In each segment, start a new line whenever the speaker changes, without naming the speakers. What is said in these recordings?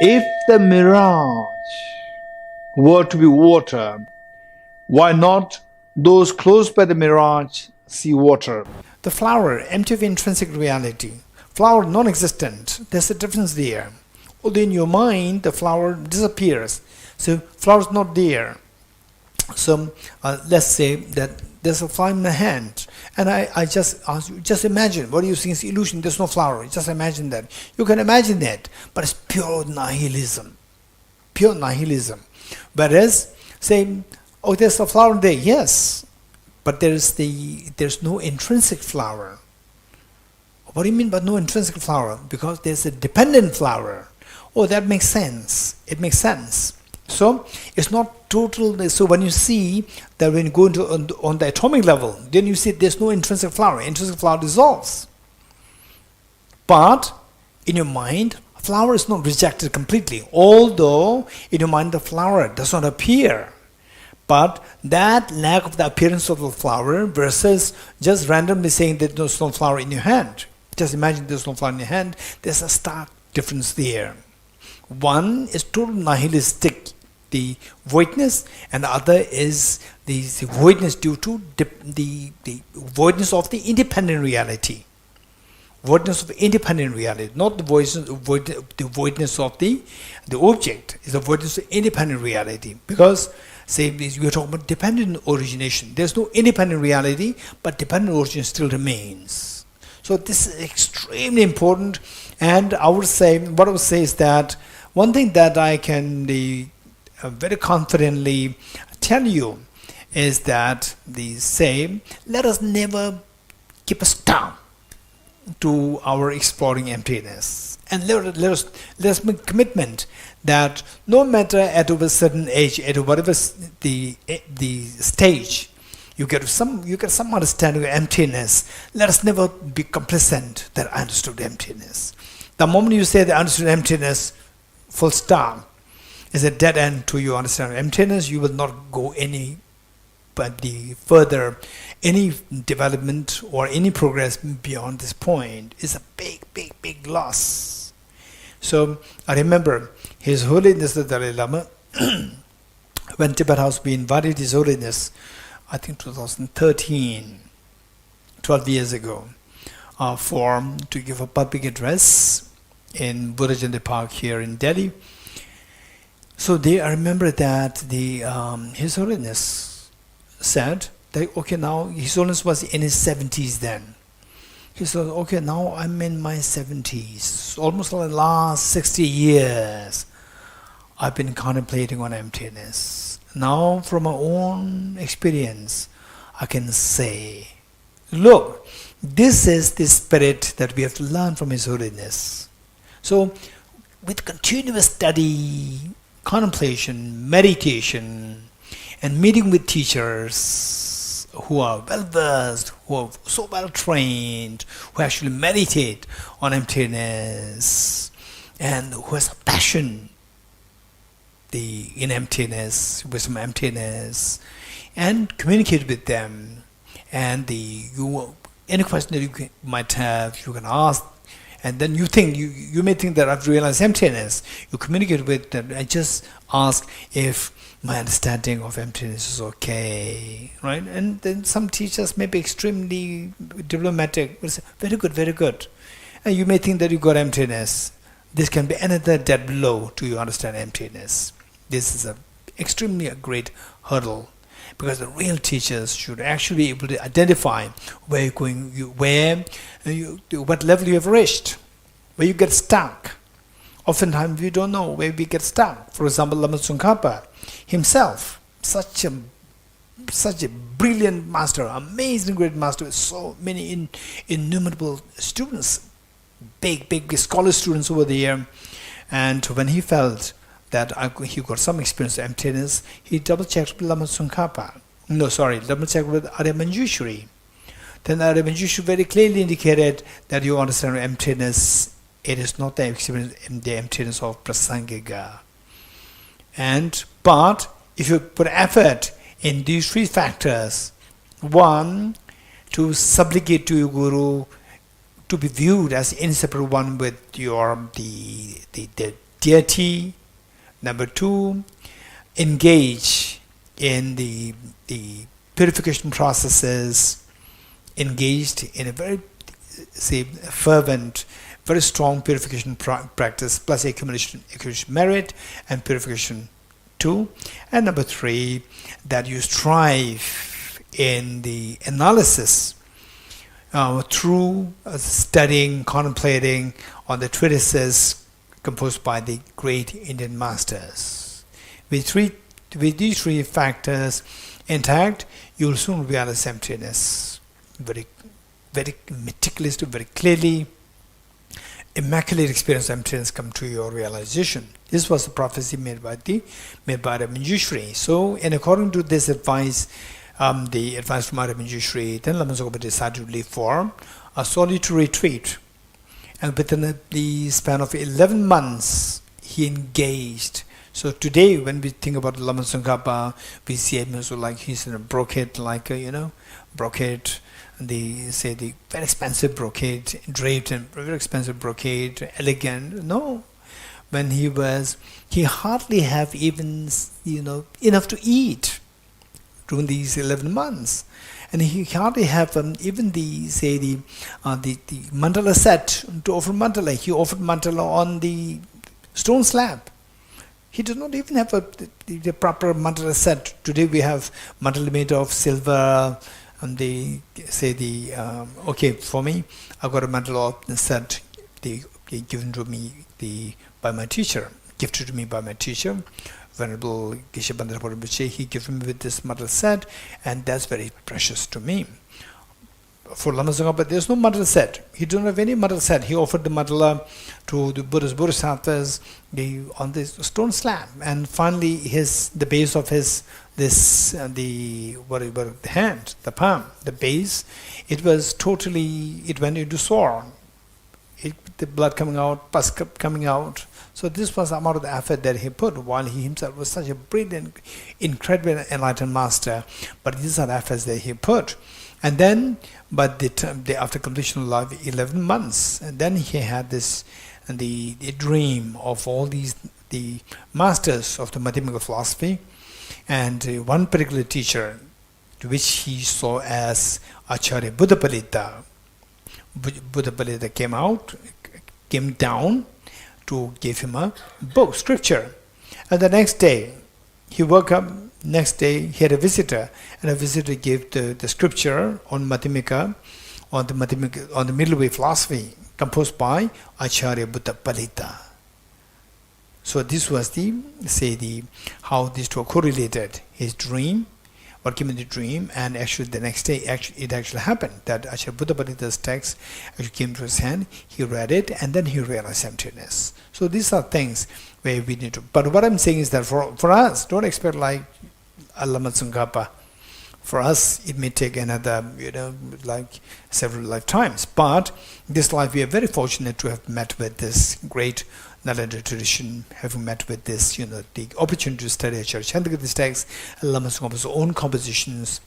If the mirage were to be water, why not those close by the mirage see water? The flower, empty of intrinsic reality. Flower non-existent. There's a difference there. Although in your mind, the flower disappears. So flower is not there. So let's say that there's a flower in my hand, and I just ask you, just imagine, what do you think is illusion? There's no flower. Just imagine that. You can imagine that, but it's pure nihilism. Pure nihilism. Whereas, say, oh, there's a flower there, yes, but there's no intrinsic flower. What do you mean by no intrinsic flower? Because there's a dependent flower. Oh, that makes sense. It makes sense. So it's not total. So when you see that, when you go into on the atomic level, then you see there's no intrinsic flower. Intrinsic flower dissolves. But in your mind, flower is not rejected completely. Although in your mind the flower does not appear. But that lack of the appearance of the flower versus just randomly saying that there's no flower in your hand. Just imagine there's no flower in your hand. There's a stark difference there. One is total nihilistic, the voidness, and the other is the voidness due to the voidness of the independent reality. Voidness of independent reality, not the voidness of the object. It's the voidness of independent reality. Because, say, we are talking about dependent origination. There's no independent reality, but dependent origin still remains. So this is extremely important. And I would say, what I would say is that one thing that I can very confidently tell you is that let us never keep us down to our exploring emptiness, and let us make commitment that no matter at a certain age, at whatever the stage, you get some understanding of emptiness. Let us never be complacent that I understood emptiness. The moment you say that I understood emptiness, full stop, is a dead end to your understanding of emptiness. You will not go further, any development or any progress beyond this point is a big loss. So I remember His Holiness the Dalai Lama, when Tibet House, we invited His Holiness, I think 2013, 12 years ago, to give a public address in Buddha Jayanti Park here in Delhi. So I remember that His Holiness said that, okay, now His Holiness was in his 70s then. He said, okay, now I'm in my 70s. Almost like the last 60 years, I've been contemplating on emptiness. Now, from my own experience, I can say, look, this is the spirit that we have to learn from His Holiness. So, with continuous study, contemplation, meditation, and meeting with teachers who are well-versed, who are so well-trained, who actually meditate on emptiness, and who has a passion in emptiness, with some emptiness, and communicate with them. And any question that you might have, you can ask. And then you may think that I've realized emptiness. You communicate with them and just ask if my understanding of emptiness is okay, right? And then some teachers may be extremely diplomatic, will say, very good, very good. And you may think that you got emptiness. This can be another dead blow to you understand emptiness. This is extremely a great hurdle, because the real teachers should actually be able to identify where you're going, what level you have reached, where you get stuck. Oftentimes we don't know where we get stuck. For example, Lama Tsongkhapa himself, such a brilliant master, amazing great master, with so many innumerable students, big scholar students over there. And when he felt that he got some experience of emptiness, he double-checked with Lama Tsongkhapa. Double-checked with Arya Manjushri. Then Arya Manjushri very clearly indicated that you understand emptiness, it is not the experience, the emptiness of prasangika. But if you put effort in these three factors, one, to supplicate to your guru, to be viewed as inseparable one with the deity. Number 2, engage in the purification processes, engaged in a very fervent, very strong purification practice, plus accumulation merit and purification 2. And number 3, that you strive in the analysis through studying, contemplating on the treatises composed by the great Indian masters. With these 3 factors intact, you will soon realize emptiness very, very meticulously, very clearly. Immaculate experience of emptiness come to your realization. This was the prophecy made by the Manjushri. So, in according to this advice, the advice from Manjushri, then Lama Tsongkhapa decided to leave for a solitary retreat. And within the span of 11 months, he engaged. So today, when we think about Lama Tsongkhapa, we see him as like he's in a brocade, like brocade. The very expensive brocade, draped in very expensive brocade, elegant. No, when he hardly have even enough to eat during these 11 months. And he hardly have even the mandala set to offer mandala. He offered mandala on the stone slab. He did not even have the proper mandala set. Today we have mandala made of silver, and they say okay, for me, I got a mandala set given to me by my teacher, gifted to me by my teacher. Venerable Geshe, he gave me with this mandala set, and that's very precious to me. For Lama Tsongkhapa, there's no mandala set. He didn't have any mandala set. He offered the mandala to the Buddhist Bodhisattvas on this stone slab, and finally the base of the hand, the palm, the base, it went into sore. The blood coming out, pus coming out. So this was the amount of the effort that he put, while he himself was such a brilliant, incredible enlightened master. But these are the efforts that he put. And then, after completion of life, 11 months, and then he had the dream of all the masters of the mathematical philosophy, and one particular teacher, which he saw as Acharya Buddhapalita. Buddhapalita came down to give him a book, scripture. And the next day, he woke up. Next day, he had a visitor, and a visitor gave the scripture on Madhyamika, on the middle way philosophy, composed by Acharya Buddhapalita. So this was how these two are correlated. His dream, what came in the dream, and actually the next day, it actually happened that Acharya Buddhapalita's text actually came to his hand. He read it, and then he realized emptiness. So these are things where we need to. But what I'm saying is that for us, don't expect like Lama Tsongkhapa. For us, it may take another, like several lifetimes. But this life, we are very fortunate to have met with this great Nalanda tradition, having met with this, the opportunity to study Acharya Chandrakirti's text, Lama Tsongkhapa's own compositions,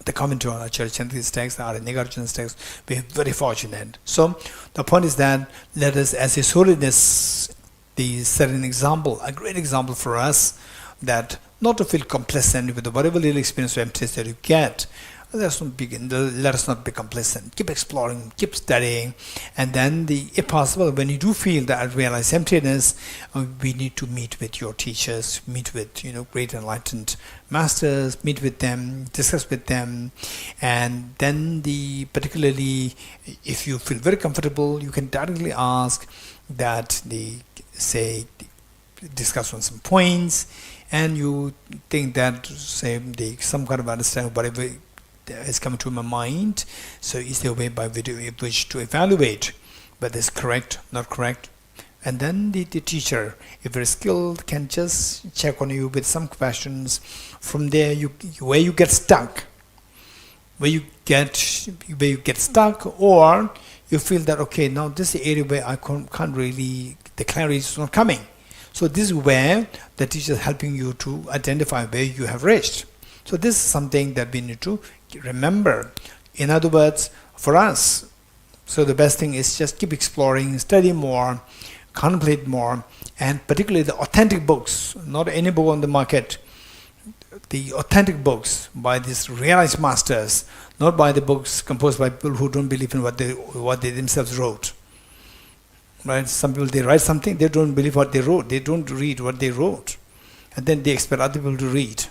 the commentary on Acharya Chandrakirti's text, Arya Nagarjuna's text. We are very fortunate. So the point is that let us, as His Holiness, set an example, a great example for us, that not to feel complacent with whatever little experience of emptiness that you get. Let us not be complacent. Keep exploring, keep studying, and then, if possible, when you do feel that realize emptiness, we need to meet with your teachers, meet with great enlightened masters, meet with them, discuss with them, and then particularly if you feel very comfortable, you can directly ask that discuss on some points, and you think that some kind of understanding of whatever is coming to my mind. So is there a way by which to evaluate whether it's correct, not correct? And then the teacher, if very skilled, can just check on you with some questions. From there, where you get stuck, or you feel that, okay, now this is the area where I can't really, the clarity is not coming. So this is where the teacher is helping you to identify where you have reached. So this is something that we need to remember. In other words, for us, so the best thing is just keep exploring, study more, contemplate more, And particularly the authentic books, not any book on the market, the authentic books by these realized masters, not by the books composed by people who don't believe in what they themselves wrote. Right? Some people, they write something, they don't believe what they wrote, they don't read what they wrote, and then they expect other people to read.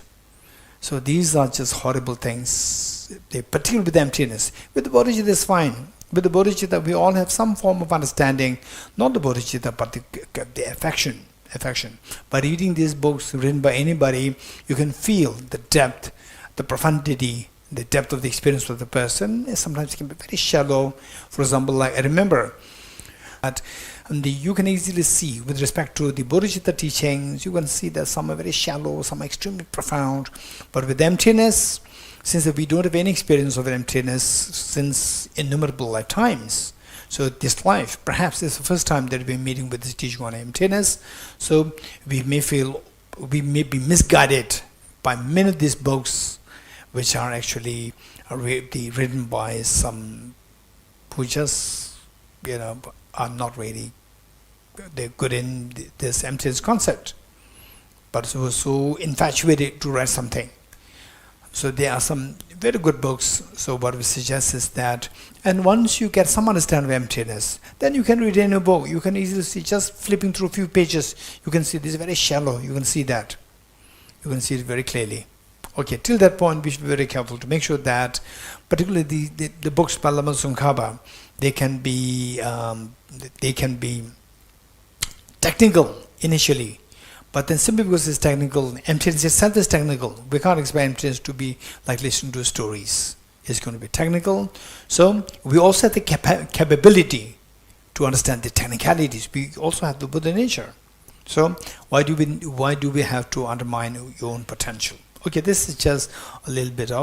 So these are just horrible things. They, particularly with emptiness. With the bodhicitta, it's fine. With the bodhicitta, we all have some form of understanding, not the bodhicitta, but the affection. By reading these books written by anybody, you can feel the depth, the profundity, the depth of the experience of the person. Sometimes it can be very shallow. For example, like I remember that you can easily see, with respect to the bodhicitta teachings, you can see that some are very shallow, some are extremely profound. But with emptiness, since we don't have any experience of emptiness since innumerable lifetimes, so this life, perhaps it's the first time that we're meeting with this teaching on emptiness, so we may be misguided by many of these books, which are actually written by some who just, are not really, they're good in this emptiness concept, but so infatuated to write something. So there are some very good books. So what we suggest is that, and once you get some understanding of emptiness, then you can read any book. You can easily see, just flipping through a few pages, you can see this is very shallow. You can see that. You can see it very clearly. Okay, till that point, we should be very careful to make sure that, particularly the books by Lama Tsongkhapa, they can be technical initially. But then simply because it's technical, emptiness itself is technical. We can't expect emptiness to be like listening to stories. It's going to be technical. So we also have the capability to understand the technicalities. We also have the Buddha nature. So why do we have to undermine your own potential? Okay, this is just a little bit of